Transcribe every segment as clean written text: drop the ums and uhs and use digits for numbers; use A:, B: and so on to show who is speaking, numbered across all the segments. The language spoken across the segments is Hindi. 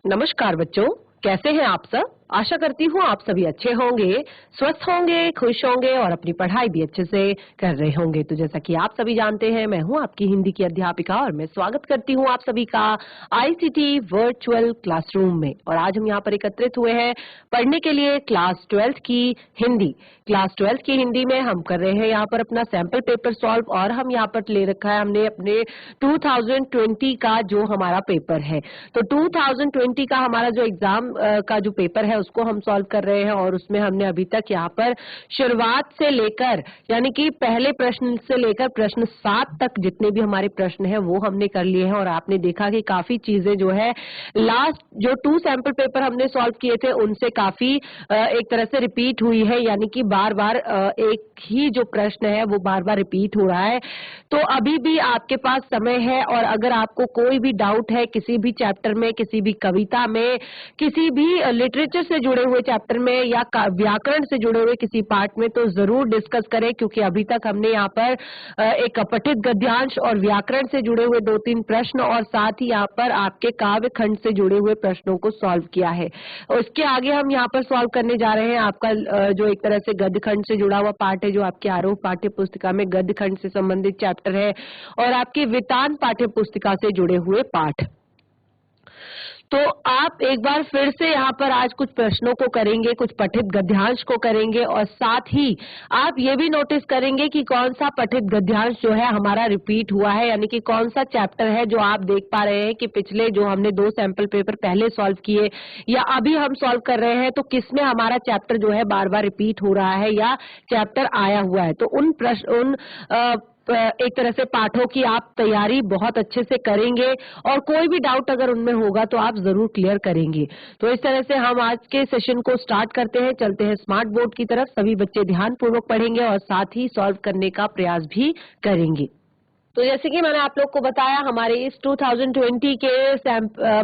A: नमस्कार बच्चों, कैसे हैं आप सब। आशा करती हूँ आप सभी अच्छे होंगे, स्वस्थ होंगे, खुश होंगे और अपनी पढ़ाई भी अच्छे से कर रहे होंगे। तो जैसा कि आप सभी जानते हैं, मैं हूँ आपकी हिंदी की अध्यापिका और मैं स्वागत करती हूँ आप सभी का आईसीटी वर्चुअल क्लासरूम में। और आज हम यहाँ पर एकत्रित हुए हैं पढ़ने के लिए क्लास 12th की हिंदी। क्लास 12th की हिंदी में हम कर रहे हैं यहाँ पर अपना सैंपल पेपर सॉल्व और हम यहाँ पर ले रखा है हमने अपने 2020 का जो हमारा पेपर है। तो 2020 का हमारा जो एग्जाम का जो पेपर है उसको हम सॉल्व कर रहे हैं और उसमें हमने अभी तक यहाँ पर शुरुआत से लेकर यानी कि पहले प्रश्न से लेकर प्रश्न 7 तक जितने भी हमारे प्रश्न हैं वो हमने कर लिए हैं। और आपने देखा कि काफी चीजें जो है लास्ट जो 2 सैंपल पेपर हमने सॉल्व किए थे उनसे काफी एक तरह से रिपीट हुई है, यानी कि बार बार एक ही जो प्रश्न है वो बार बार रिपीट हो रहा है। तो अभी भी आपके पास समय है और अगर आपको कोई भी डाउट है किसी भी चैप्टर में, किसी भी कविता में, किसी भी लिटरेचर से जुड़े हुए चैप्टर में या व्याकरण से जुड़े हुए किसी पार्ट में, तो जरूर डिस्कस करें, क्योंकि अभी तक हमने यहाँ पर एक पठित गद्यांश और व्याकरण से जुड़े हुए 2-3 प्रश्न और साथ ही यहाँ पर आपके काव्य खंड से जुड़े हुए प्रश्नों को सॉल्व किया है। उसके आगे हम यहाँ पर सॉल्व करने जा रहे हैं आपका जो एक तरह से गद्य खंड से जुड़ा हुआ पाठ है, जो आपके आरोह पाठ्य पुस्तिका में गद्य खंड से संबंधित चैप्टर है और आपकी वितान पाठ्य पुस्तिका से जुड़े हुए पाठ। तो आप एक बार फिर से यहाँ पर आज कुछ प्रश्नों को करेंगे, कुछ पठित गद्यांश को करेंगे और साथ ही आप ये भी नोटिस करेंगे कि कौन सा पठित गद्यांश जो है हमारा रिपीट हुआ है, यानी कि कौन सा चैप्टर है जो आप देख पा रहे हैं कि पिछले जो हमने 2 सैंपल पेपर पहले सॉल्व किए या अभी हम सॉल्व कर रहे हैं, तो किसमें हमारा चैप्टर जो है बार बार रिपीट हो रहा है या चैप्टर आया हुआ है। तो उन प्रश्न एक तरह से पाठों की आप तैयारी बहुत अच्छे से करेंगे और कोई भी डाउट अगर उनमें होगा तो आप जरूर क्लियर करेंगे। तो इस तरह से हम आज के सेशन को स्टार्ट करते हैं, चलते हैं स्मार्ट बोर्ड की तरफ। सभी बच्चे ध्यानपूर्वक पढ़ेंगे और साथ ही सॉल्व करने का प्रयास भी करेंगे। तो जैसे कि मैंने आप लोग को बताया, हमारे इस 2020 के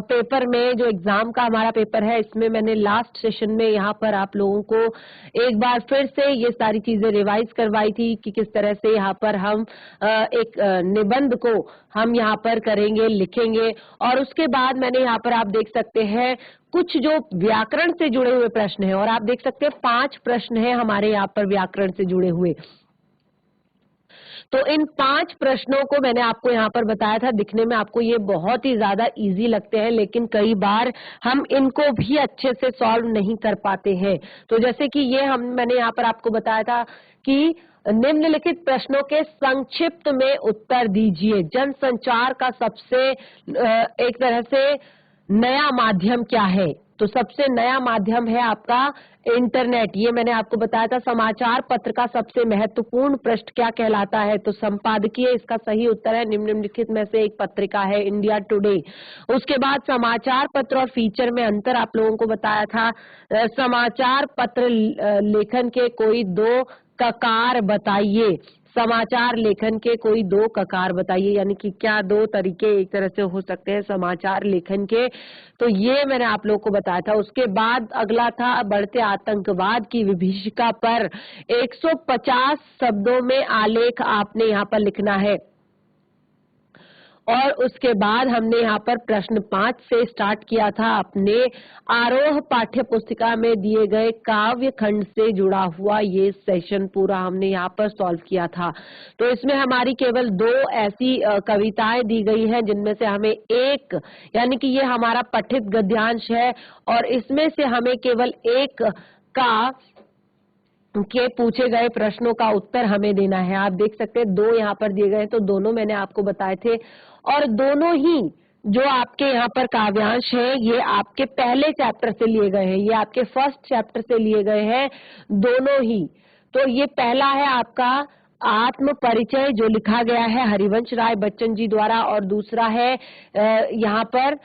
A: पेपर में जो एग्जाम का हमारा पेपर है, इसमें मैंने लास्ट सेशन में यहाँ पर आप लोगों को एक बार फिर से ये सारी चीजें रिवाइज करवाई थी कि किस तरह से यहाँ पर हम एक निबंध को हम यहाँ पर करेंगे, लिखेंगे। और उसके बाद मैंने यहाँ पर आप देख सकते हैं कुछ जो व्याकरण से जुड़े हुए प्रश्न है और आप देख सकते हैं 5 प्रश्न है हमारे यहाँ पर व्याकरण से जुड़े हुए। तो इन 5 प्रश्नों को मैंने आपको यहाँ पर बताया था, दिखने में आपको ये बहुत ही ज्यादा इजी लगते हैं, लेकिन कई बार हम इनको भी अच्छे से सॉल्व नहीं कर पाते हैं। तो जैसे कि ये मैंने यहाँ पर आपको बताया था कि निम्नलिखित प्रश्नों के संक्षिप्त में उत्तर दीजिए। जनसंचार का सबसे एक तरह से नया माध्यम क्या है? तो सबसे नया माध्यम है आपका इंटरनेट। ये मैंने आपको बताया था। समाचार पत्र का सबसे महत्वपूर्ण पृष्ठ क्या कहलाता है? तो संपादकीय इसका सही उत्तर है। निम्नलिखित में से एक पत्रिका है इंडिया टुडे। उसके बाद समाचार पत्र और फीचर में अंतर आप लोगों को बताया था। समाचार पत्र लेखन के कोई 2 ककार बताइए। समाचार लेखन के कोई 2 ककार बताइए, यानी कि क्या 2 तरीके एक तरह से हो सकते हैं समाचार लेखन के। तो ये मैंने आप लोगों को बताया था। उसके बाद अगला था बढ़ते आतंकवाद की विभीषिका पर 150 शब्दों में आलेख आपने यहाँ पर लिखना है। और उसके बाद हमने यहाँ पर प्रश्न 5 से स्टार्ट किया था अपने आरोह पाठ्य पुस्तिका में दिए गए काव्य खंड से जुड़ा हुआ ये सेशन पूरा हमने यहाँ पर सॉल्व किया था। तो इसमें हमारी केवल 2 ऐसी कविताएं दी गई हैं जिनमें से हमें एक, यानी कि ये हमारा पठित गद्यांश है और इसमें से हमें केवल एक का के पूछे गए प्रश्नों का उत्तर हमें देना है। आप देख सकते हैं 2 यहाँ पर दिए गए, तो दोनों मैंने आपको बताए थे और दोनों ही जो आपके यहाँ पर काव्यांश है ये आपके पहले चैप्टर से लिए गए हैं, ये आपके फर्स्ट चैप्टर से लिए गए हैं दोनों ही। तो ये पहला है आपका आत्म परिचय जो लिखा गया है हरिवंश राय बच्चन जी द्वारा, और दूसरा है यहाँ पर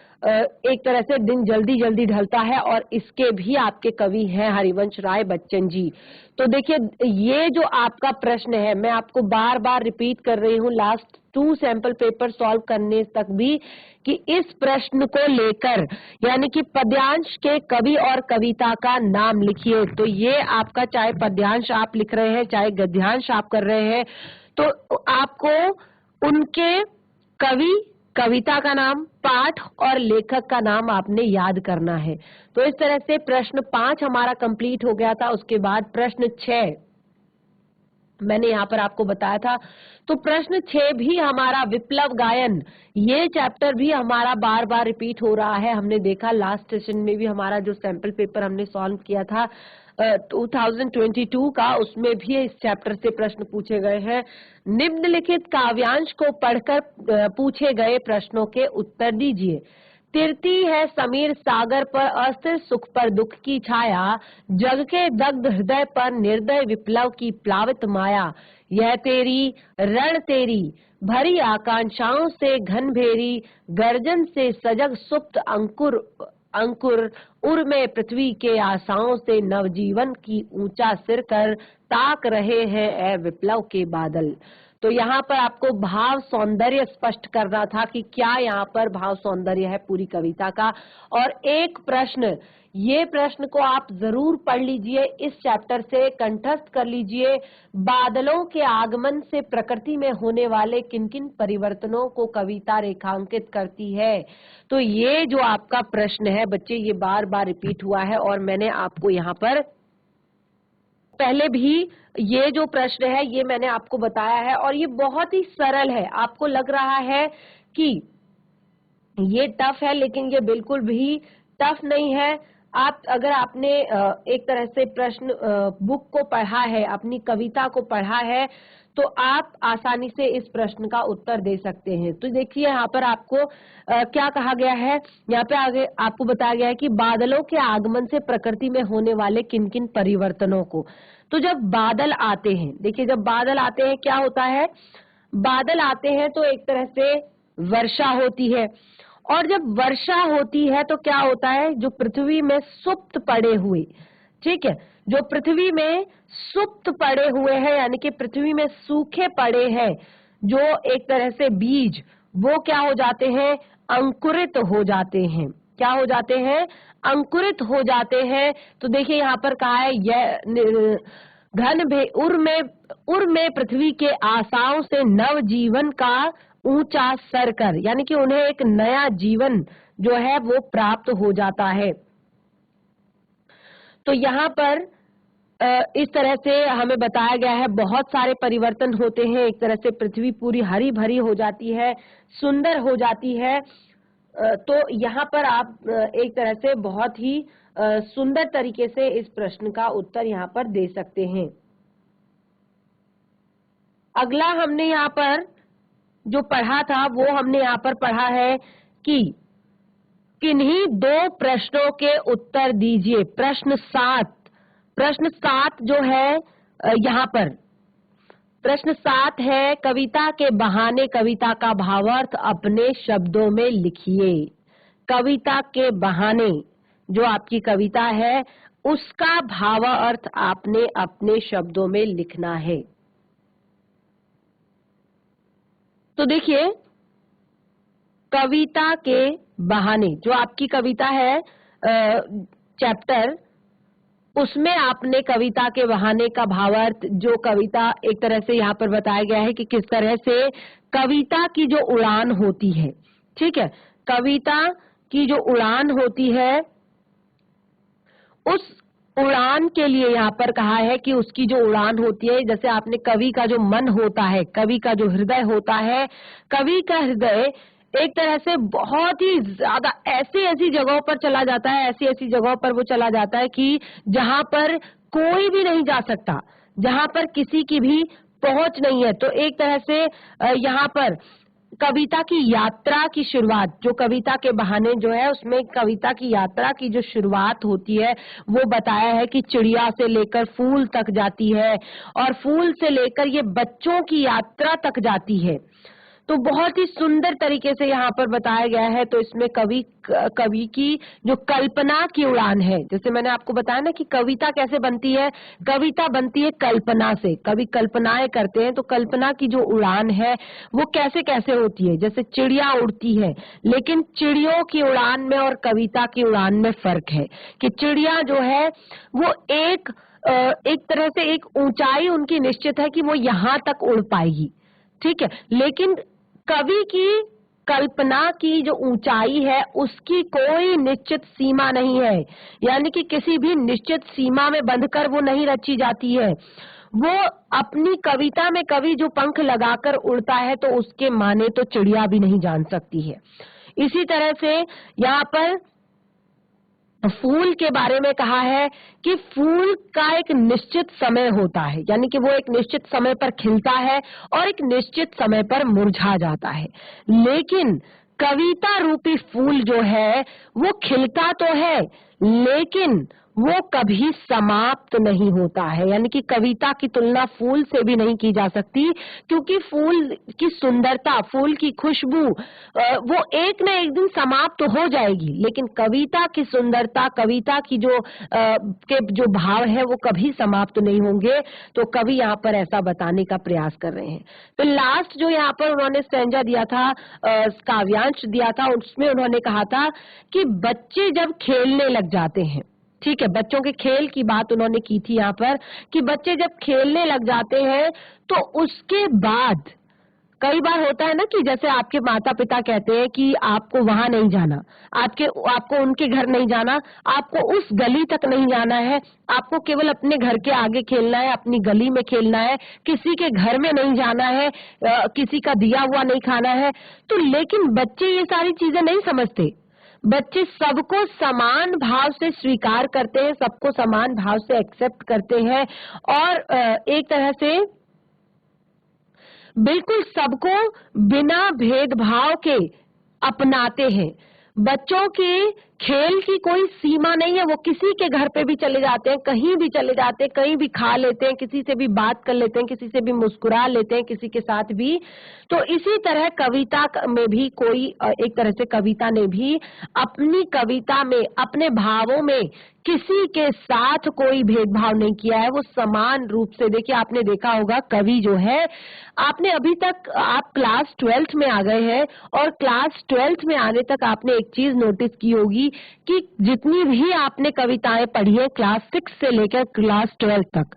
A: एक तरह से दिन जल्दी जल्दी ढलता है और इसके भी आपके कवि हैं हरिवंश राय बच्चन जी। तो देखिए ये जो आपका प्रश्न है, मैं आपको बार बार रिपीट कर रही हूँ लास्ट 2 सैंपल पेपर सॉल्व करने तक भी, कि इस प्रश्न को लेकर यानी कि पद्यांश के कवि और कविता का नाम लिखिए। तो ये आपका चाहे पद्यांश आप लिख रहे हैं चाहे गद्यांश आप कर रहे हैं, तो आपको उनके कवि कविता का नाम, पाठ और लेखक का नाम आपने याद करना है। तो इस तरह से प्रश्न 5 हमारा कंप्लीट हो गया था। उसके बाद प्रश्न 6 मैंने यहाँ पर आपको बताया था। तो प्रश्न 6 भी हमारा विप्लव गायन, ये चैप्टर भी हमारा बार बार रिपीट हो रहा है। हमने देखा लास्ट सेशन में भी हमारा जो सैंपल पेपर हमने सॉल्व किया था 2022 का, उसमें भी इस चैप्टर से प्रश्न पूछे गए हैं। निम्नलिखित काव्यांश को पढ़कर पूछे गए प्रश्नों के उत्तर दीजिए। तिरती है समीर सागर पर अस्थिर सुख पर दुख की छाया, जग के दग्ध हृदय पर निर्दय विप्लव की प्लावित माया। यह तेरी रण तेरी भरी आकांक्षाओं से घन भेरी, गर्जन से सजग सुप्त अंकुर अंकुर उर में पृथ्वी के आशाओं से नवजीवन की ऊंचा सिर कर ताक रहे हैं ए विप्लव के बादल। तो यहाँ पर आपको भाव सौंदर्य स्पष्ट करना था कि क्या यहाँ पर भाव सौंदर्य है पूरी कविता का। और एक प्रश्न, ये प्रश्न को आप जरूर पढ़ लीजिए, इस चैप्टर से कंठस्थ कर लीजिए। बादलों के आगमन से प्रकृति में होने वाले किन किन परिवर्तनों को कविता रेखांकित करती है। तो ये जो आपका प्रश्न है बच्चे, ये बार बार रिपीट हुआ है और मैंने आपको यहाँ पर पहले भी ये जो प्रश्न है ये मैंने आपको बताया है और ये बहुत ही सरल है। आपको लग रहा है कि ये टफ है, लेकिन ये बिल्कुल भी टफ नहीं है। आप अगर आपने एक तरह से प्रश्न बुक को पढ़ा है, अपनी कविता को पढ़ा है, तो आप आसानी से इस प्रश्न का उत्तर दे सकते हैं। तो देखिए यहाँ पर आपको क्या कहा गया है, यहाँ पे आगे आपको बताया गया है कि बादलों के आगमन से प्रकृति में होने वाले किन किन परिवर्तनों को। तो जब बादल आते हैं, देखिए जब बादल आते हैं क्या होता है, बादल आते हैं तो एक तरह से वर्षा होती है, और जब वर्षा होती है तो क्या होता है, जो पृथ्वी में सुप्त पड़े हुए, ठीक है, जो पृथ्वी में सुप्त पड़े हुए हैं यानी कि पृथ्वी में सूखे पड़े हैं जो एक तरह से बीज, वो क्या हो जाते हैं, अंकुरित हो जाते हैं। क्या हो जाते हैं, अंकुरित हो जाते हैं। तो देखिए यहाँ पर कहा है यह घन भे उर में पृथ्वी के आशाओं से नव जीवन का ऊंचा सर कर, यानी कि उन्हें एक नया जीवन जो है वो प्राप्त हो जाता है। तो यहाँ पर इस तरह से हमें बताया गया है बहुत सारे परिवर्तन होते हैं। एक तरह से पृथ्वी पूरी हरी भरी हो जाती है, सुंदर हो जाती है। तो यहाँ पर आप एक तरह से बहुत ही सुंदर तरीके से इस प्रश्न का उत्तर यहाँ पर दे सकते हैं। अगला हमने यहाँ पर जो पढ़ा था वो हमने यहाँ पर पढ़ा है कि किन्हीं 2 प्रश्नों के उत्तर दीजिए। प्रश्न 7 जो है यहाँ पर प्रश्न 7 है, कविता के बहाने कविता का भावार्थ अपने शब्दों में लिखिए। कविता के बहाने जो आपकी कविता है उसका भावार्थ आपने अपने शब्दों में लिखना है। तो देखिए कविता के बहाने जो आपकी कविता है चैप्टर, उसमें आपने कविता के बहाने का भावार्थ, जो कविता एक तरह से यहाँ पर बताया गया है कि किस तरह से कविता की जो उड़ान होती है, ठीक है, कविता की जो उड़ान होती है उस उड़ान के लिए यहाँ पर कहा है कि उसकी जो उड़ान होती है, जैसे आपने कवि का जो मन होता है, कवि का जो हृदय होता है, कवि का हृदय एक तरह से बहुत ही ज्यादा ऐसी ऐसी जगहों पर चला जाता है, ऐसी ऐसी जगहों पर वो चला जाता है कि जहां पर कोई भी नहीं जा सकता, जहां पर किसी की भी पहुंच नहीं है। तो एक तरह से यहाँ पर कविता की यात्रा की शुरुआत, जो कविता के बहाने जो है उसमें कविता की यात्रा की जो शुरुआत होती है वो बताया है कि चिड़िया से लेकर फूल तक जाती है और फूल से लेकर ये बच्चों की यात्रा तक जाती है। तो बहुत ही सुंदर तरीके से यहाँ पर बताया गया है। तो इसमें कवि की जो कल्पना की उड़ान है, जैसे मैंने आपको बताया ना कि कविता कैसे बनती है, कविता बनती है कल्पना से, कवि कल्पनाएं करते हैं। तो कल्पना की जो उड़ान है वो कैसे कैसे होती है, जैसे चिड़िया उड़ती है, लेकिन चिड़ियों की उड़ान में और कविता की उड़ान में फर्क है कि चिड़िया जो है वो एक तरह से एक ऊंचाई उनकी निश्चित है कि वो यहाँ तक उड़ पाएगी, ठीक है, लेकिन कवि की कल्पना की जो ऊंचाई है उसकी कोई निश्चित सीमा नहीं है, यानी कि किसी भी निश्चित सीमा में बंधकर वो नहीं रची जाती है। वो अपनी कविता में कवि जो पंख लगाकर उड़ता है तो उसके माने तो चिड़िया भी नहीं जान सकती है। इसी तरह से यहाँ पर फूल के बारे में कहा है कि फूल का एक निश्चित समय होता है, यानी कि वो एक निश्चित समय पर खिलता है और एक निश्चित समय पर मुरझा जाता है। लेकिन कविता रूपी फूल जो है वो खिलता तो है लेकिन वो कभी समाप्त नहीं होता है, यानी कि कविता की तुलना फूल से भी नहीं की जा सकती, क्योंकि फूल की सुंदरता, फूल की खुशबू वो एक न एक दिन समाप्त हो जाएगी, लेकिन कविता की सुंदरता, कविता की जो भाव है वो कभी समाप्त नहीं होंगे। तो कवि यहाँ पर ऐसा बताने का प्रयास कर रहे हैं। तो लास्ट जो यहाँ पर उन्होंने स्टैंजा दिया था, काव्यांश दिया था, उसमें उन्होंने कहा था कि बच्चे जब खेलने लग जाते हैं, ठीक है, बच्चों के खेल की बात उन्होंने की थी यहाँ पर, कि बच्चे जब खेलने लग जाते हैं तो उसके बाद कई बार होता है ना कि जैसे आपके माता पिता कहते हैं कि आपको वहां नहीं जाना, आपको उनके घर नहीं जाना, आपको उस गली तक नहीं जाना है, आपको केवल अपने घर के आगे खेलना है, अपनी गली में खेलना है, किसी के घर में नहीं जाना है, किसी का दिया हुआ नहीं खाना है। तो लेकिन बच्चे ये सारी चीजें नहीं समझते। बच्चे सबको समान भाव से स्वीकार करते हैं, सबको समान भाव से एक्सेप्ट करते हैं और एक तरह से बिल्कुल सबको बिना भेदभाव के अपनाते हैं। बच्चों के खेल की कोई सीमा नहीं है, वो किसी के घर पे भी चले जाते हैं, कहीं भी चले जाते हैं, कहीं भी खा लेते हैं, किसी से भी बात कर लेते हैं, किसी से भी मुस्कुरा लेते हैं, किसी के साथ भी। तो इसी तरह कविता में भी कोई एक तरह से कविता ने भी अपनी कविता में, अपने भावों में किसी के साथ कोई भेदभाव नहीं किया है। वो समान रूप से, देखिए आपने देखा होगा कवि जो है, आपने अभी तक, आप क्लास 12th में आ गए हैं और क्लास 12th में आने तक आपने एक चीज नोटिस की होगी कि जितनी भी आपने कविताएं पढ़ी है क्लास 6 से लेकर क्लास 12 तक,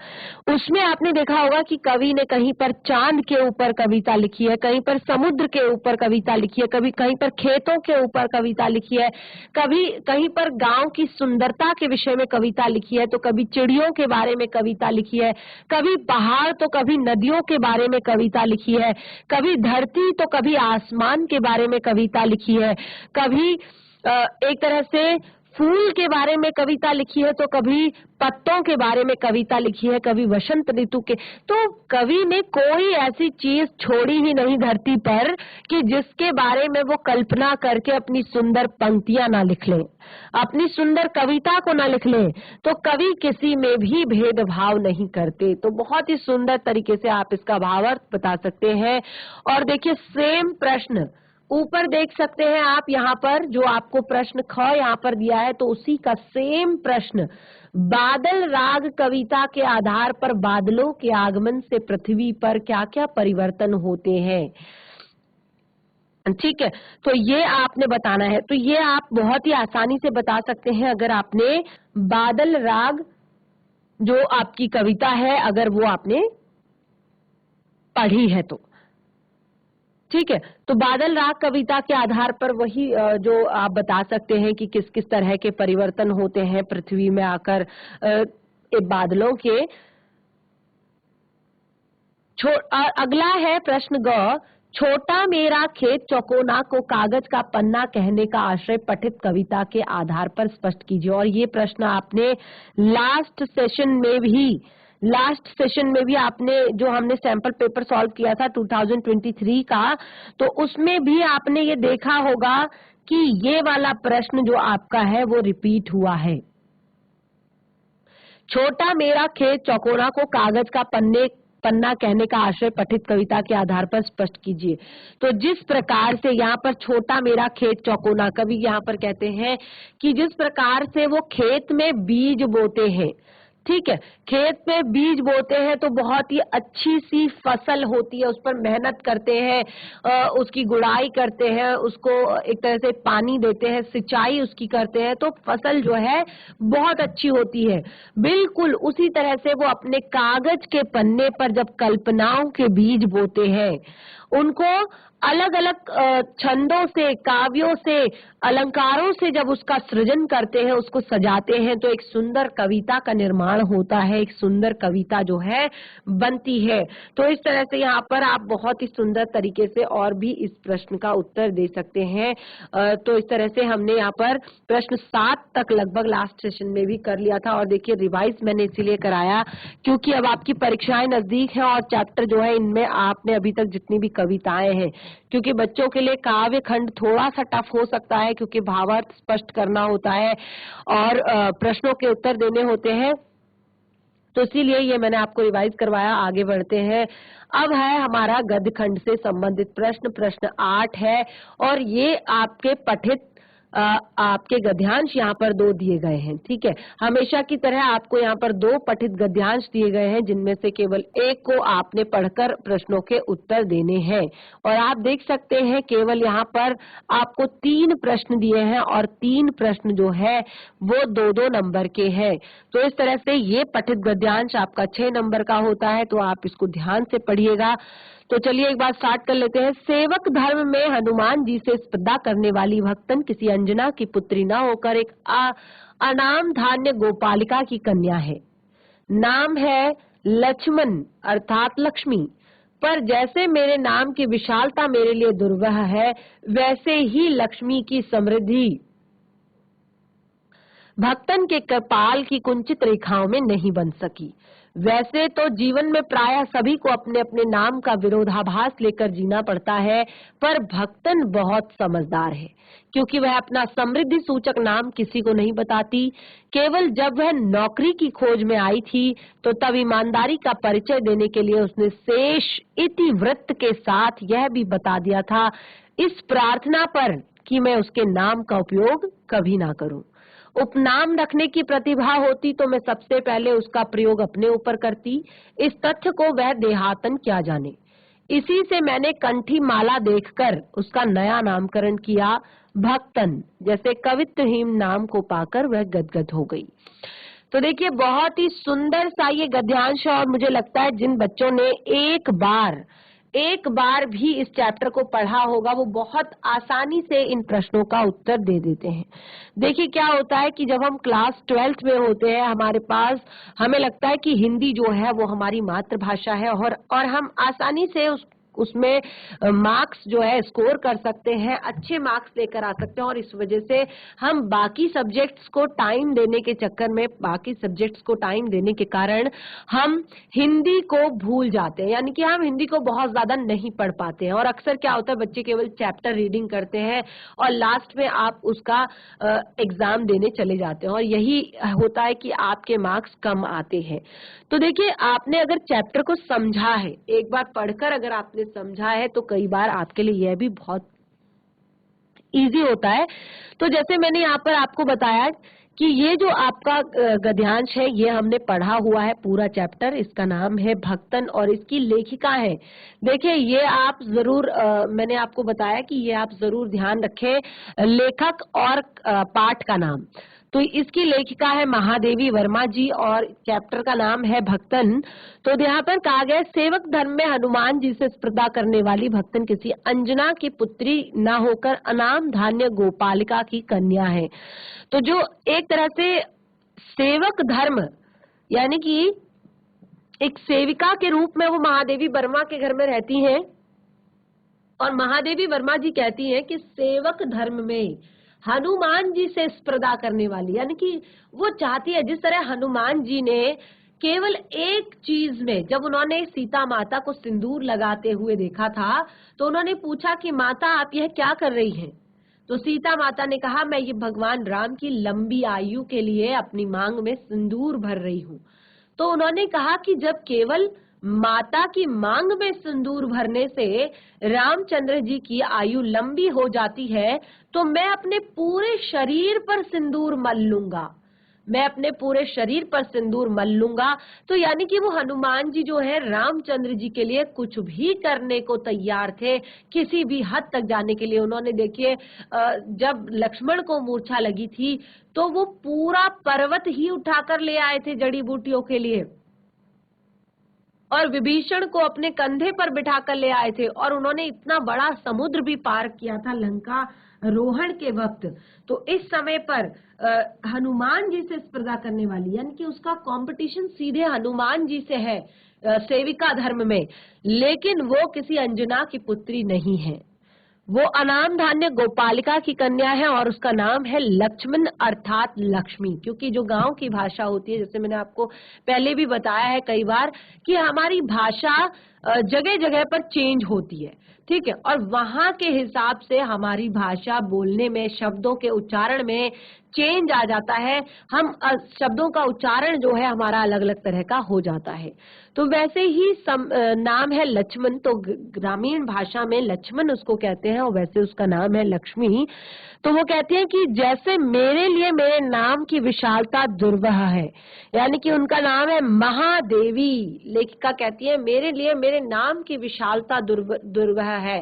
A: उसमें आपने देखा होगा कि कवि ने कहीं पर चांद के ऊपर कविता लिखी है, कहीं पर समुद्र के ऊपर कविता लिखी है, कभी कहीं पर खेतों के ऊपर कविता लिखी है, कभी कहीं पर गांव की सुंदरता के विषय में कविता लिखी है, तो कभी चिड़ियों के बारे में कविता लिखी है, कभी पहाड़ तो कभी नदियों के बारे में कविता लिखी है, कभी धरती तो कभी आसमान के बारे में कविता लिखी है, कभी एक तरह से फूल के बारे में कविता लिखी है, तो कभी पत्तों के बारे में कविता लिखी है, कभी वसंत ऋतु के। तो कवि ने कोई ऐसी चीज छोड़ी ही नहीं धरती पर कि जिसके बारे में वो कल्पना करके अपनी सुंदर पंक्तियां ना लिख लें, अपनी सुंदर कविता को ना लिख लें। तो कवि किसी में भी भेदभाव नहीं करते। तो बहुत ही सुंदर तरीके से आप इसका भावार्थ बता सकते हैं। और देखिए सेम प्रश्न ऊपर देख सकते हैं आप, यहाँ पर जो आपको प्रश्न ख यहाँ पर दिया है, तो उसी का सेम प्रश्न, बादल राग कविता के आधार पर बादलों के आगमन से पृथ्वी पर क्या क्या परिवर्तन होते हैं, ठीक है। तो ये आपने बताना है। तो ये आप बहुत ही आसानी से बता सकते हैं अगर आपने बादल राग जो आपकी कविता है अगर वो आपने पढ़ी है तो, ठीक है। तो बादल राग कविता के आधार पर वही जो आप बता सकते हैं कि किस किस तरह के परिवर्तन होते हैं पृथ्वी में आकर बादलों के। अगला है प्रश्न ग, छोटा मेरा खेत चौकोना को कागज का पन्ना कहने का आशय पठित कविता के आधार पर स्पष्ट कीजिए। और ये प्रश्न आपने लास्ट सेशन में भी आपने, जो हमने सैंपल पेपर सॉल्व किया था 2023 का, तो उसमें भी आपने ये देखा होगा कि ये वाला प्रश्न जो आपका है वो रिपीट हुआ है। छोटा मेरा खेत चौकोना को कागज का पन्ना कहने का आशय पठित कविता के आधार पर स्पष्ट कीजिए। तो जिस प्रकार से यहाँ पर छोटा मेरा खेत चौकोना, कवि यहाँ पर कहते हैं कि जिस प्रकार से वो खेत में बीज बोते हैं, ठीक है, खेत में बीज बोते हैं तो बहुत ही अच्छी सी फसल होती है, उस पर मेहनत करते हैं, उसकी गुड़ाई करते हैं, उसको एक तरह से पानी देते हैं, सिंचाई उसकी करते हैं, तो फसल जो है बहुत अच्छी होती है। बिल्कुल उसी तरह से वो अपने कागज के पन्ने पर जब कल्पनाओं के बीज बोते हैं, उनको अलग अलग छंदों से, काव्यों से, अलंकारों से जब उसका सृजन करते हैं, उसको सजाते हैं, तो एक सुंदर कविता का निर्माण होता है, एक सुंदर कविता जो है बनती है। तो इस तरह से यहाँ पर आप बहुत ही सुंदर तरीके से और भी इस प्रश्न का उत्तर दे सकते हैं। तो इस तरह से हमने यहाँ पर प्रश्न 7 तक लगभग लास्ट सेशन में भी कर लिया था। और देखिए रिवाइज मैंने इसीलिए कराया क्योंकि अब आपकी परीक्षाएं नजदीक हैं और चैप्टर जो है इनमें आपने अभी तक जितनी भी कविताएं हैं, क्योंकि बच्चों के लिए काव्य खंड थोड़ा सा टफ हो सकता है क्योंकि भावार्थ स्पष्ट करना होता है और प्रश्नों के उत्तर देने होते हैं, तो इसीलिए ये मैंने आपको रिवाइज करवाया। आगे बढ़ते हैं। अब है हमारा गद्य खंड से संबंधित प्रश्न, प्रश्न 8 है और ये आपके पठित आपके गद्यांश यहाँ पर 2 दिए गए हैं। ठीक है, हमेशा की तरह आपको यहाँ पर 2 पठित गद्यांश दिए गए हैं, जिनमें से केवल एक को आपने पढ़कर प्रश्नों के उत्तर देने हैं। और आप देख सकते हैं केवल यहाँ पर आपको 3 प्रश्न दिए हैं और 3 प्रश्न जो है वो 2-2 नंबर के हैं। तो इस तरह से ये पठित गद्यांश आपका 6 नंबर का होता है, तो आप इसको ध्यान से पढ़िएगा। तो चलिए एक बार स्टार्ट कर लेते हैं। सेवक धर्म में हनुमान जी से स्पर्धा करने वाली भक्तन किसी अंजना की पुत्री न होकर एक अनाम धान्य गोपालिका की कन्या है। नाम है लक्ष्मण अर्थात लक्ष्मी। पर जैसे मेरे नाम की विशालता मेरे लिए दुर्वह है, वैसे ही लक्ष्मी की समृद्धि भक्तन के कपाल की कुंचित रेखाओं में नहीं बन सकी। वैसे तो जीवन में प्रायः सभी को अपने अपने नाम का विरोधाभास लेकर जीना पड़ता है, पर भक्तन बहुत समझदार है, क्योंकि वह अपना समृद्धि सूचक नाम किसी को नहीं बताती। केवल जब वह नौकरी की खोज में आई थी, तो तब ईमानदारी का परिचय देने के लिए उसने शेष इतिवृत्त के साथ यह भी बता दिया था, इस प्रार्थना पर कि मैं उसके नाम का उपयोग कभी ना करूं। उपनाम रखने की प्रतिभा होती तो मैं सबसे पहले उसका प्रयोग अपने ऊपर करती। इस तथ्य को वह देहातन क्या जाने। इसी से मैंने कंठी माला देखकर उसका नया नामकरण किया भक्तन। जैसे कवित्वहीन नाम को पाकर वह गदगद हो गई। तो देखिए बहुत ही सुंदर सा ये गद्यांश है और मुझे लगता है जिन बच्चों ने एक बार भी इस चैप्टर को पढ़ा होगा वो बहुत आसानी से इन प्रश्नों का उत्तर दे देते हैं। देखिए क्या होता है कि जब हम क्लास 12th में होते हैं हमारे पास, हमें लगता है कि हिंदी जो है वो हमारी मातृभाषा है और हम आसानी से उसमें मार्क्स जो है स्कोर कर सकते हैं, अच्छे मार्क्स लेकर आ सकते हैं। और इस वजह से हम बाकी सब्जेक्ट्स को टाइम देने के चक्कर में, बाकी सब्जेक्ट्स को टाइम देने के कारण हम हिंदी को भूल जाते हैं, यानी कि हम हिंदी को बहुत ज्यादा नहीं पढ़ पाते हैं। और अक्सर क्या होता है बच्चे केवल चैप्टर रीडिंग करते हैं और लास्ट में आप उसका एग्जाम देने चले जाते हैं और यही होता है कि आपके मार्क्स कम आते हैं। तो देखिए आपने अगर चैप्टर को समझा है, एक बार पढ़कर अगर आपने समझा है, तो कई बार आपके लिए यह भी बहुत इजी होता है। तो जैसे मैंने यहाँ पर आपको बताया कि ये जो आपका गद्यांश है ये हमने पढ़ा हुआ है पूरा चैप्टर, इसका नाम है भक्तन और इसकी लेखिका है। देखिए ये आप जरूर मैंने आपको बताया कि ये आप जरूर ध्यान रखें लेखक और पाठ का नाम। तो इसकी लेखिका है महादेवी वर्मा जी और चैप्टर का नाम है भक्तन। तो यहाँ पर कहा गया सेवक धर्म में हनुमान जी से स्पर्धा करने वाली भक्तन किसी अंजना की पुत्री न होकर अनाम धान्य गोपालिका की कन्या है। तो जो एक तरह से सेवक धर्म यानी कि एक सेविका के रूप में वो महादेवी वर्मा के घर में रहती हैं और महादेवी वर्मा जी कहती हैं कि सेवक धर्म में हनुमान जी से स्पर्धा करने वाली, यानी कि वो चाहती है जिस तरह हनुमान जी ने केवल एक चीज में, जब उन्होंने सीता माता को सिंदूर लगाते हुए देखा था तो उन्होंने पूछा कि माता आप यह क्या कर रही हैं। तो सीता माता ने कहा मैं ये भगवान राम की लंबी आयु के लिए अपनी मांग में सिंदूर भर रही हूँ। तो उन्होंने कहा कि जब केवल माता की मांग में सिंदूर भरने से रामचंद्र जी की आयु लंबी हो जाती है, तो मैं अपने पूरे शरीर पर सिंदूर मल लूंगा, मैं अपने पूरे शरीर पर सिंदूर मल लूंगा। तो यानी कि वो हनुमान जी जो है रामचंद्र जी के लिए कुछ भी करने को तैयार थे, किसी भी हद तक जाने के लिए। उन्होंने देखिए जब लक्ष्मण को मूर्छा लगी थी तो वो पूरा पर्वत ही उठाकर ले आए थे जड़ी बूटियों के लिए। और विभीषण को अपने कंधे पर बिठाकर ले आए थे और उन्होंने इतना बड़ा समुद्र भी पार किया था लंका रोहण के वक्त। तो इस समय पर हनुमान जी से स्पर्धा करने वाली, यानी कि उसका कंपटीशन सीधे हनुमान जी से है सेविका धर्म में, लेकिन वो किसी अंजना की पुत्री नहीं है। वो अनाम धान्य गोपालिका की कन्या है और उसका नाम है लक्ष्मण अर्थात लक्ष्मी। क्योंकि जो गांव की भाषा होती है, जैसे मैंने आपको पहले भी बताया है कई बार कि हमारी भाषा जगह जगह पर चेंज होती है, ठीक है, और वहां के हिसाब से हमारी भाषा बोलने में, शब्दों के उच्चारण में चेंज आ जाता है। हम शब्दों का उच्चारण जो है हमारा अलग अलग तरह का हो जाता है। तो वैसे ही नाम है लक्ष्मण, तो ग्रामीण भाषा में लक्ष्मण उसको कहते हैं और वैसे उसका नाम है लक्ष्मी। तो वो कहती है कि जैसे मेरे लिए मेरे नाम की विशालता दुर्वह है, यानी कि उनका नाम है महादेवी। लेखिका कहती है मेरे लिए मेरे नाम की विशालता दुर्वह है,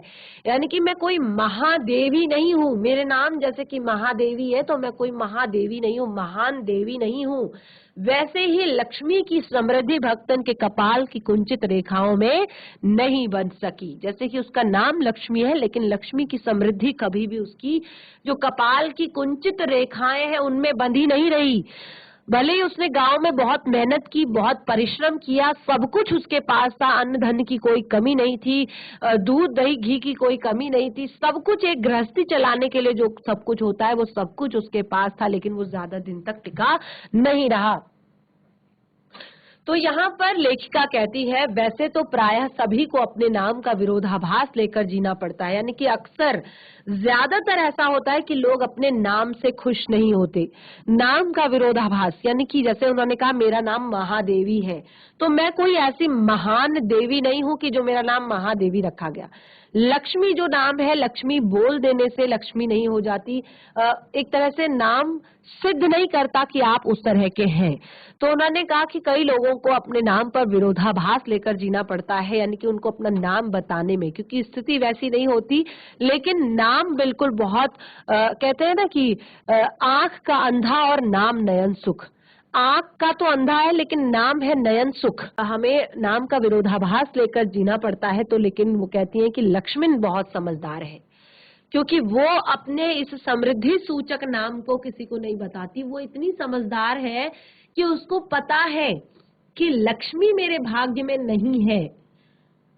A: यानी कि मैं कोई महादेवी नहीं हूँ। मेरे नाम जैसे कि महादेवी है तो मैं कोई महादेवी नहीं हूँ, महान देवी नहीं हूँ। वैसे ही लक्ष्मी की समृद्धि भक्तन के कपाल की कुंचित रेखाओं में नहीं बन सकी। जैसे कि उसका नाम लक्ष्मी है, लेकिन लक्ष्मी की समृद्धि कभी भी उसकी जो कपाल की कुंचित रेखाएं हैं उनमें बंधी नहीं रही। भले ही उसने गांव में बहुत मेहनत की, बहुत परिश्रम किया, सब कुछ उसके पास था, अन्न धन की कोई कमी नहीं थी, दूध दही घी की कोई कमी नहीं थी, सब कुछ एक गृहस्थी चलाने के लिए जो सब कुछ होता है वो सब कुछ उसके पास था, लेकिन वो ज्यादा दिन तक टिका नहीं रहा। तो यहाँ पर लेखिका कहती है वैसे तो प्रायः सभी को अपने नाम का विरोधाभास लेकर जीना पड़ता है, यानी कि अक्सर ज्यादातर ऐसा होता है कि लोग अपने नाम से खुश नहीं होते। नाम का विरोधाभास, यानी कि जैसे उन्होंने कहा मेरा नाम महादेवी है, तो मैं कोई ऐसी महान देवी नहीं हूं कि जो मेरा नाम महादेवी रखा गया। लक्ष्मी जो नाम है, लक्ष्मी बोल देने से लक्ष्मी नहीं हो जाती। एक तरह से नाम सिद्ध नहीं करता कि आप उस तरह के हैं। तो उन्होंने कहा कि कई लोगों को अपने नाम पर विरोधाभास लेकर जीना पड़ता है, यानी कि उनको अपना नाम बताने में, क्योंकि स्थिति वैसी नहीं होती, लेकिन नाम बिल्कुल बहुत कहते हैं ना कि आंख का अंधा और नाम नयन सुख। आंख का तो अंधा है लेकिन नाम है नयन सुख। हमें नाम का विरोधाभास लेकर जीना पड़ता है। तो लेकिन वो कहती हैं कि लक्ष्मण बहुत समझदार है, क्योंकि वो अपने इस समृद्धि सूचक नाम को किसी को नहीं बताती। वो इतनी समझदार है कि उसको पता है कि लक्ष्मी मेरे भाग्य में नहीं है,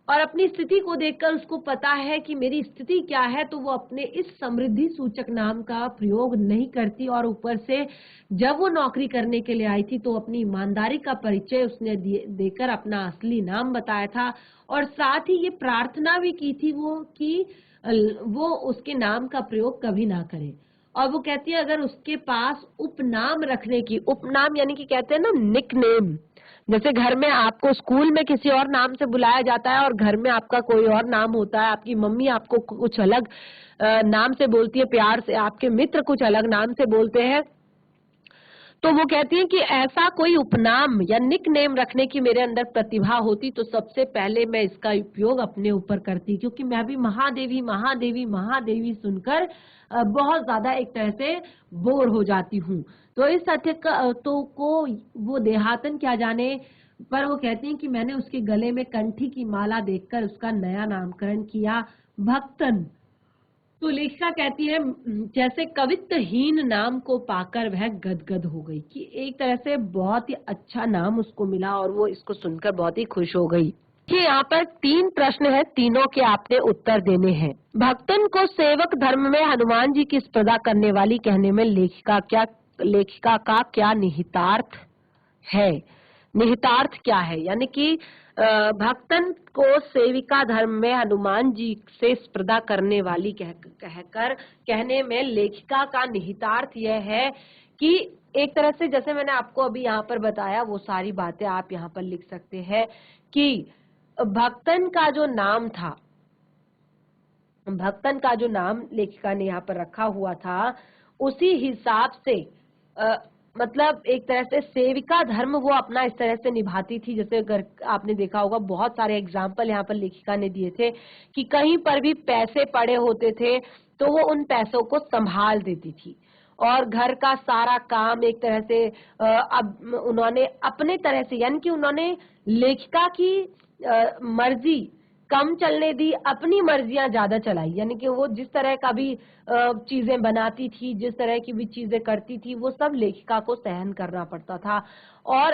A: और अपनी स्थिति को देखकर उसको पता है कि मेरी स्थिति क्या है, तो वो अपने इस समृद्धि सूचक नाम का प्रयोग नहीं करती। और ऊपर से जब वो नौकरी करने के लिए आई थी तो अपनी ईमानदारी का परिचय उसने देकर अपना असली नाम बताया था, और साथ ही ये प्रार्थना भी की थी वो कि वो उसके नाम का प्रयोग कभी ना करे। और वो कहती है अगर उसके पास उपनाम रखने की, उपनाम यानी कि कहते हैं ना निक नेम, जैसे घर में आपको स्कूल में किसी और नाम से बुलाया जाता है और घर में आपका कोई और नाम होता है, आपकी मम्मी आपको कुछ अलग नाम से बोलती है प्यार से, आपके मित्र कुछ अलग नाम से बोलते हैं, तो वो कहती है कि ऐसा कोई उपनाम या निक नेम रखने की मेरे अंदर प्रतिभा होती तो सबसे पहले मैं इसका उपयोग अपने ऊपर करती, क्योंकि मैं भी महादेवी महादेवी महादेवी सुनकर बहुत ज्यादा एक तरह से बोर हो जाती हूँ। तो इस तथ्य को वो देहातन क्या जाने, पर वो कहती हैं कि मैंने उसके गले में कंठी की माला देखकर उसका नया नामकरण किया, भक्तन। तो लेखिका कहती है जैसे कवित्वहीन नाम को पाकर वह गदगद हो गई, कि एक तरह से बहुत ही अच्छा नाम उसको मिला और वो इसको सुनकर बहुत ही खुश हो गई। कि यहाँ पर 3 प्रश्न है, तीनों के आपने उत्तर देने हैं। भक्तन को सेवक धर्म में हनुमान जी की स्पर्धा करने वाली कहने में लेखिका का क्या निहितार्थ है? निहितार्थ क्या है? यानी कि भक्तन को सेविका धर्म में हनुमान जी से स्पर्धा करने वाली कहकर कहने में लेखिका का निहितार्थ यह है कि एक तरह से जैसे मैंने आपको अभी यहाँ पर बताया वो सारी बातें आप यहाँ पर लिख सकते हैं कि भक्तन का जो नाम था, भक्तन का जो नाम लेखिका ने यहाँ पर रखा हुआ था, उसी हिसाब से मतलब एक तरह से सेविका धर्म वो अपना इस तरह से निभाती थी। जैसे अगर आपने देखा होगा बहुत सारे एग्जाम्पल यहाँ पर लेखिका ने दिए थे कि कहीं पर भी पैसे पड़े होते थे तो वो उन पैसों को संभाल देती थी, और घर का सारा काम एक तरह से अब उन्होंने अपने तरह से, यानी कि उन्होंने लेखिका की मर्जी कम चलने दी, अपनी मर्जियां ज्यादा चलाई। यानी कि वो जिस तरह का भी चीजें बनाती थी, जिस तरह की भी चीजें करती थी, वो सब लेखिका को सहन करना पड़ता था। और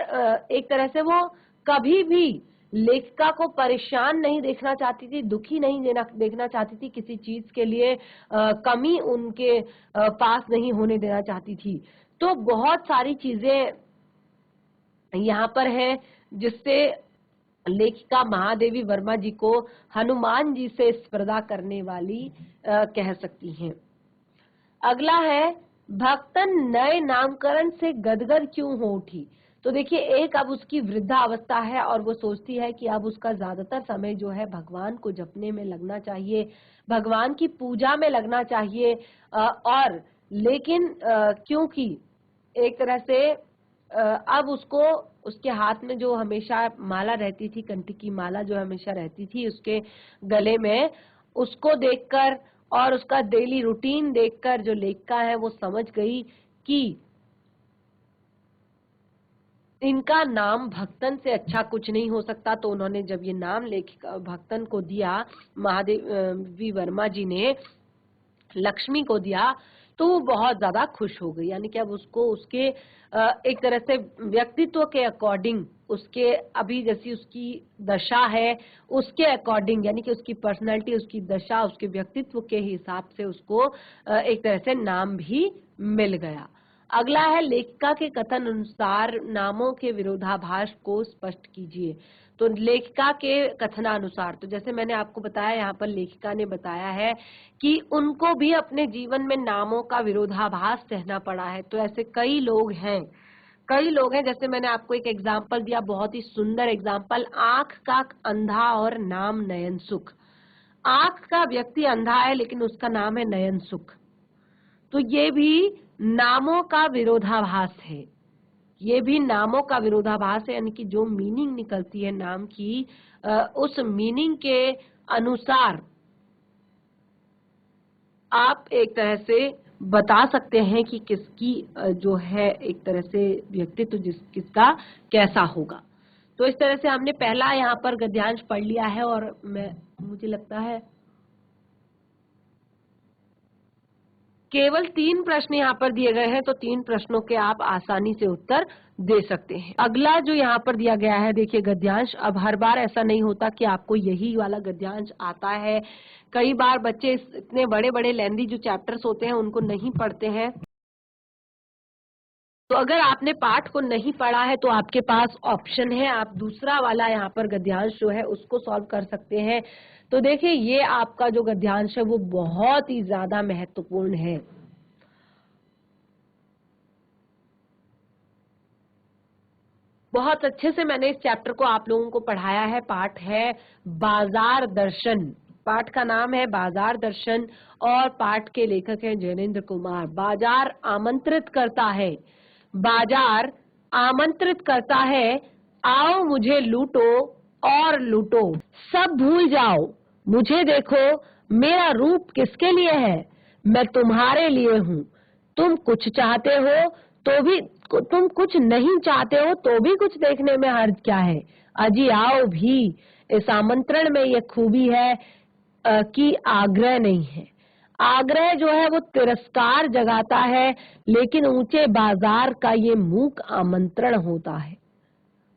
A: एक तरह से वो कभी भी लेखिका को परेशान नहीं देखना चाहती थी, दुखी नहीं देखना चाहती थी, किसी चीज के लिए कमी उनके पास नहीं होने देना चाहती थी। तो बहुत सारी चीजें यहाँ पर है जिससे लेखिका महादेवी वर्मा जी को हनुमान जी से स्पर्धा करने वाली कह सकती हैं। अगला है, भक्तन नए नामकरण से गदगद क्यों हो उठी। तो देखिए, एक अब उसकी वृद्धावस्था है और वो सोचती है कि अब उसका ज्यादातर समय जो है भगवान को जपने में लगना चाहिए, भगवान की पूजा में लगना चाहिए। और लेकिन क्योंकि एक तरह से अब उसको उसके हाथ में जो हमेशा माला रहती थी, कंठी की माला जो हमेशा रहती थी उसके गले में, उसको देखकर और उसका डेली रूटीन देखकर जो लेखिका है वो समझ गई कि इनका नाम भक्तन से अच्छा कुछ नहीं हो सकता। तो उन्होंने जब ये नाम लेखिका भक्तन को दिया, महादेवी वर्मा जी ने लक्ष्मी को दिया, तो वो बहुत ज्यादा खुश हो गई। यानी कि अब उसको उसके एक तरह से व्यक्तित्व के अकॉर्डिंग, उसके अभी जैसी उसकी दशा है उसके अकॉर्डिंग, यानी कि उसकी पर्सनैलिटी, उसकी दशा, उसके व्यक्तित्व के हिसाब से उसको एक तरह से नाम भी मिल गया। अगला है, लेखिका के कथन अनुसार नामों के विरोधाभास को स्पष्ट कीजिए। तो लेखिका के कथनानुसार, तो जैसे मैंने आपको बताया, यहाँ पर लेखिका ने बताया है कि उनको भी अपने जीवन में नामों का विरोधाभास सहना पड़ा है। तो ऐसे कई लोग हैं, जैसे मैंने आपको एक एग्जाम्पल दिया, बहुत ही सुंदर एग्जाम्पल, आंख का अंधा और नाम नयन सुख। आंख का व्यक्ति अंधा है लेकिन उसका नाम है नयन सुख। तो ये भी नामों का विरोधाभास है, ये भी नामों का विरोधाभास है। यानी कि जो मीनिंग निकलती है नाम की, उस मीनिंग के अनुसार आप एक तरह से बता सकते हैं कि किसकी जो है एक तरह से व्यक्तित्व किसका कैसा होगा। तो इस तरह से हमने पहला यहाँ पर गद्यांश पढ़ लिया है और मुझे लगता है केवल 3 प्रश्न यहाँ पर दिए गए हैं, तो 3 प्रश्नों के आप आसानी से उत्तर दे सकते हैं। अगला जो यहाँ पर दिया गया है, देखिए गद्यांश। अब हर बार ऐसा नहीं होता कि आपको यही वाला गद्यांश आता है। कई बार बच्चे इतने बड़े बड़े लेंदी जो चैप्टर्स होते हैं उनको नहीं पढ़ते हैं। तो अगर आपने पाठ को नहीं पढ़ा है तो आपके पास ऑप्शन है, आप दूसरा वाला यहाँ पर गद्यांश जो है उसको सॉल्व कर सकते हैं। तो देखिए, ये आपका जो गद्यांश है वो बहुत ही ज्यादा महत्वपूर्ण है। बहुत अच्छे से मैंने इस चैप्टर को आप लोगों को पढ़ाया है। पाठ है बाजार दर्शन, पाठ का नाम है बाजार दर्शन और पाठ के लेखक हैं जैनेन्द्र कुमार। बाजार आमंत्रित करता है, बाजार आमंत्रित करता है, आओ मुझे लूटो और लूटो, सब भूल जाओ, मुझे देखो, मेरा रूप किसके लिए है, मैं तुम्हारे लिए हूँ। तुम कुछ चाहते हो तो भी, तुम कुछ नहीं चाहते हो तो भी कुछ देखने में हर्ज क्या है, अजी आओ भी। इस आमंत्रण में ये खूबी है कि आग्रह नहीं है। आग्रह जो है वो तिरस्कार जगाता है, लेकिन ऊंचे बाजार का ये मूक आमंत्रण होता है।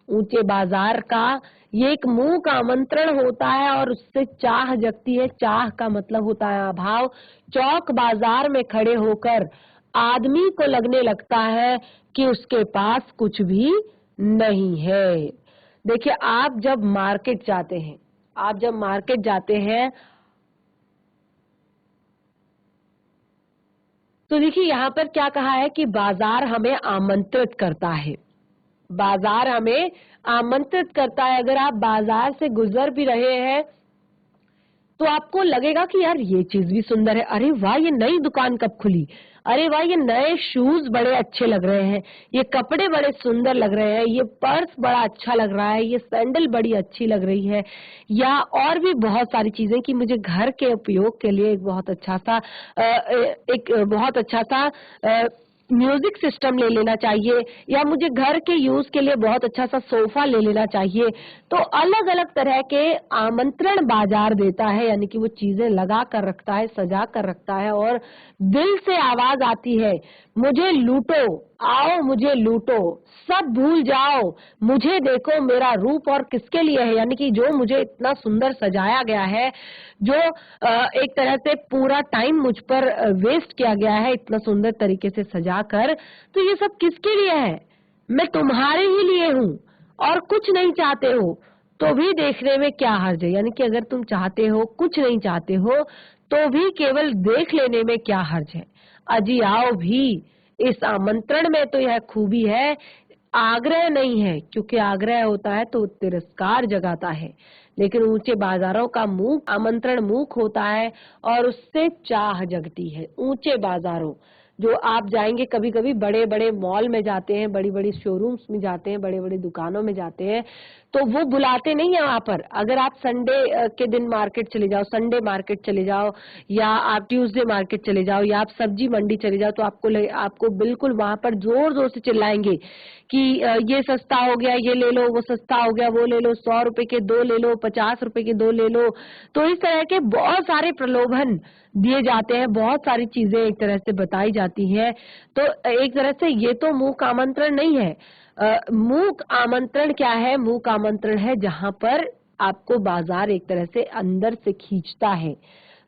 A: ऊंचे बाजार का ये एक मूक आमंत्रण होता है और उससे चाह जगती है। चाह का मतलब होता है अभाव। चौक बाजार में खड़े होकर आदमी को लगने लगता है कि उसके पास कुछ भी नहीं है। देखिए, आप जब मार्केट जाते हैं, तो देखिए यहाँ पर क्या कहा है कि बाजार हमें आमंत्रित करता है, बाजार हमें आमंत्रित करता है। अगर आप बाजार से गुजर भी रहे हैं तो आपको लगेगा कि यार ये चीज भी सुंदर है, अरे वाह ये नई दुकान कब खुली, अरे वाह ये नए शूज बड़े अच्छे लग रहे हैं, ये कपड़े बड़े सुंदर लग रहे हैं, ये पर्स बड़ा अच्छा लग रहा है, ये सैंडल बड़ी अच्छी लग रही है, या और भी बहुत सारी चीजें कि मुझे घर के उपयोग के लिए एक बहुत अच्छा सा म्यूजिक सिस्टम ले लेना चाहिए, या मुझे घर के यूज के लिए बहुत अच्छा सा सोफा ले लेना चाहिए। तो अलग अलग तरह के आमंत्रण बाजार देता है, यानी कि वो चीजें लगा कर रखता है, सजा कर रखता है, और दिल से आवाज आती है, मुझे लूटो, आओ मुझे लूटो, सब भूल जाओ, मुझे देखो मेरा रूप और किसके लिए है, यानी कि जो मुझे इतना सुंदर सजाया गया है, जो एक तरह से पूरा टाइम मुझ पर वेस्ट किया गया है इतना सुंदर तरीके से सजाकर, तो ये सब किसके लिए है? मैं तुम्हारे ही लिए हूँ, और कुछ नहीं चाहते हो तो भी देखने में क्या हर्ज है, यानी कि अगर तुम चाहते हो, कुछ नहीं चाहते हो तो भी केवल देख लेने में क्या हर्ज है। अजी आओ भी, इस आमंत्रण में तो यह खूबी है, आग्रह नहीं है, क्योंकि आग्रह होता है तो तिरस्कार जगाता है, लेकिन ऊंचे बाजारों का मूक आमंत्रण मूक होता है और उससे चाह जगती है। ऊंचे बाजारों, जो आप जाएंगे, कभी कभी बड़े बड़े मॉल में जाते हैं, बड़ी बड़ी शोरूम्स में जाते हैं, बड़े बड़े दुकानों में जाते हैं, तो वो बुलाते नहीं है वहां पर। अगर आप संडे के दिन मार्केट चले जाओ, संडे मार्केट चले जाओ, या आप ट्यूसडे मार्केट चले जाओ, या आप सब्जी मंडी चले जाओ, तो आपको बिल्कुल वहां पर जोर जोर से चिल्लाएंगे कि ये सस्ता हो गया, ये ले लो, वो सस्ता हो गया, वो ले लो, 100 रुपए के 2 ले लो, 50 रुपए के 2 ले लो। तो इस तरह के बहुत सारे प्रलोभन दिए जाते हैं, बहुत सारी चीजें एक तरह से बताई जाती हैं। तो एक तरह से ये तो मूक आमंत्रण नहीं है। मूक आमंत्रण क्या है? मूक आमंत्रण है जहां पर आपको बाजार एक तरह से अंदर से खींचता है,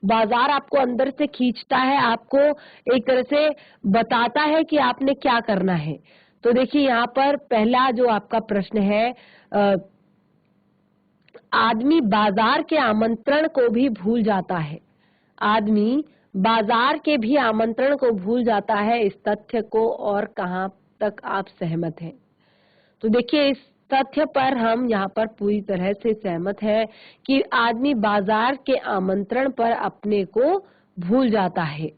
A: बाजार आपको अंदर से खींचता है, आपको एक तरह से बताता है कि आपने क्या करना है। तो देखिए यहाँ पर पहला जो आपका प्रश्न है, आदमी बाजार के आमंत्रण को भी भूल जाता है, आदमी बाजार के भी आमंत्रण को भूल जाता है, इस तथ्य को और कहां तक आप सहमत हैं? तो देखिए इस तथ्य पर हम यहाँ पर पूरी तरह से सहमत हैं कि आदमी बाजार के आमंत्रण पर अपने को भूल जाता है।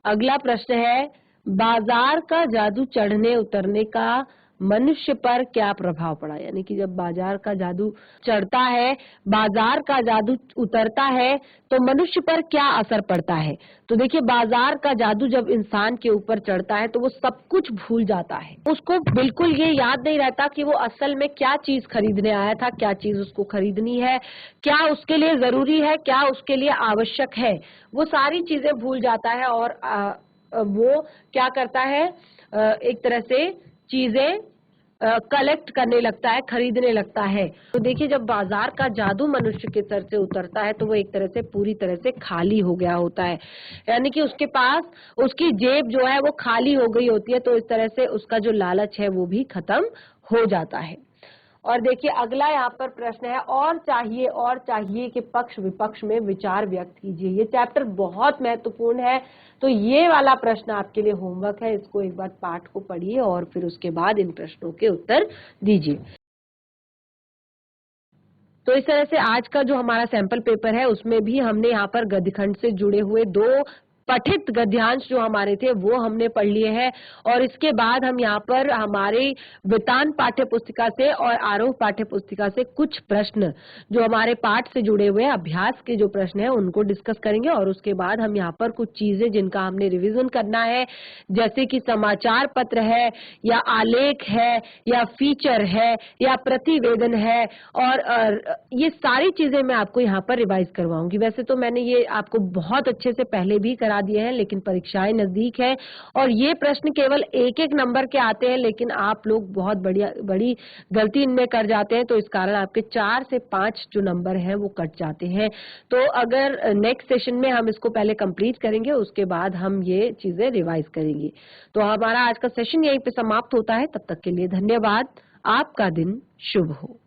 A: अगला प्रश्न है, बाजार का जादू चढ़ने उतरने का मनुष्य पर क्या प्रभाव पड़ा? यानी कि जब बाजार का जादू चढ़ता है, बाजार का जादू उतरता है, तो मनुष्य पर क्या असर पड़ता है? तो देखिए बाजार का जादू जब इंसान के ऊपर चढ़ता है तो वो सब कुछ भूल जाता है, उसको बिल्कुल ये याद नहीं रहता कि वो असल में क्या चीज खरीदने आया था, क्या चीज उसको खरीदनी है, क्या उसके लिए जरूरी है, क्या उसके लिए आवश्यक है, वो सारी चीजें भूल जाता है और वो क्या करता है, एक तरह से चीजें कलेक्ट करने लगता है, खरीदने लगता है। तो देखिए जब बाजार का जादू मनुष्य के सर से उतरता है तो वो एक तरह से पूरी तरह से खाली हो गया होता है, यानी कि उसके पास उसकी जेब जो है वो खाली हो गई होती है, तो इस तरह से उसका जो लालच है वो भी खत्म हो जाता है। और देखिए अगला यहाँ पर प्रश्न है, और चाहिए के पक्ष विपक्ष में विचार व्यक्त कीजिए। ये चैप्टर बहुत महत्वपूर्ण है, तो ये वाला प्रश्न आपके लिए होमवर्क है, इसको एक बार पाठ को पढ़िए और फिर उसके बाद इन प्रश्नों के उत्तर दीजिए। तो इस तरह से आज का जो हमारा सैंपल पेपर है उसमें भी हमने यहाँ पर गद्यखंड से जुड़े हुए 2 पठित गद्यांश जो हमारे थे वो हमने पढ़ लिए हैं, और इसके बाद हम यहाँ पर हमारे वेतान पाठ्य पुस्तिका से और आरोह पाठ्य पुस्तिका से कुछ प्रश्न जो हमारे पाठ से जुड़े हुए अभ्यास के जो प्रश्न है उनको डिस्कस करेंगे, और उसके बाद हम यहाँ पर कुछ चीजें जिनका हमने रिवीजन करना है, जैसे कि समाचार पत्र है, या आलेख है, या फीचर है, या प्रतिवेदन है, और ये सारी चीजें मैं आपको यहाँ पर रिवाइज करवाऊंगी। वैसे तो मैंने ये आपको बहुत अच्छे से पहले भी करा दिए हैं, लेकिन परीक्षाएं नजदीक है और ये प्रश्न केवल 1-1 नंबर के आते हैं, लेकिन आप लोग बहुत बड़ी गलती इनमें कर जाते हैं, तो इस कारण आपके 4 से 5 जो नंबर हैं वो कट जाते हैं। तो अगर नेक्स्ट सेशन में हम इसको पहले कंप्लीट करेंगे, उसके बाद हम ये चीजें रिवाइज करेंगे। तो हमारा आज का सेशन यहीं पे समाप्त होता है, तब तक के लिए धन्यवाद। आपका दिन शुभ हो।